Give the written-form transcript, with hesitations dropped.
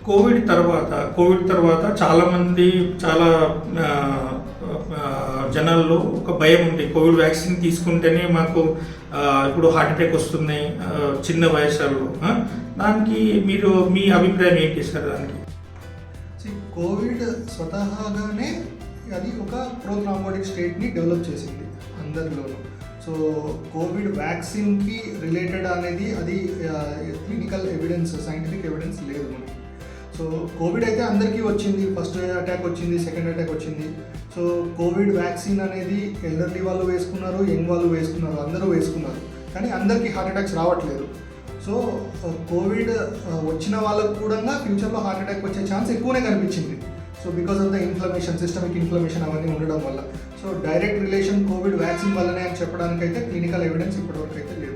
Covid తర్వాత చాలామంది చాలా జనాల్లో ఒక భయం ఉంది. కోవిడ్ వ్యాక్సిన్ తీసుకుంటేనే మాకు ఇప్పుడు హార్ట్ అటాక్ వస్తున్నాయి చిన్న వయసులో. దానికి మీరు మీ అభిప్రాయం ఏంటి సార్? దానికి కోవిడ్ స్వతహాగానే అది ఒక ప్రోథ్రాంబోటిక్ స్టేట్ని డెవలప్ చేసింది అందరిలోనూ. సో కోవిడ్ వ్యాక్సిన్కి రిలేటెడ్ అనేది అది క్లినికల్ ఎవిడెన్స్, సైంటిఫిక్ ఎవిడెన్స్ లేదు మనకి. సో కోవిడ్ అయితే అందరికీ వచ్చింది, ఫస్ట్ అటాక్ వచ్చింది, సెకండ్ అటాక్ వచ్చింది. సో కోవిడ్ వ్యాక్సిన్ అనేది ఎల్డర్లీ వాళ్ళు వేసుకున్నారు, యంగ్ వాళ్ళు వేసుకున్నారు, అందరూ వేసుకున్నారు, కానీ అందరికీ హార్ట్ అటాక్స్ రావట్లేదు. సో కోవిడ్ వచ్చిన వాళ్ళకు కూడా ఫ్యూచర్లో హార్ట్ అటాక్ వచ్చే ఛాన్స్ ఎక్కువనే కనిపించింది. So because of the inflammation, systemic inflammation అవన్నీ ఉండడం వల్ల. So direct relation Covid vaccine వల్లనే అని చెప్పడానికైతే క్లినికల్ ఎవిడెన్స్ ఇప్పటివరకు అయితే లేదు.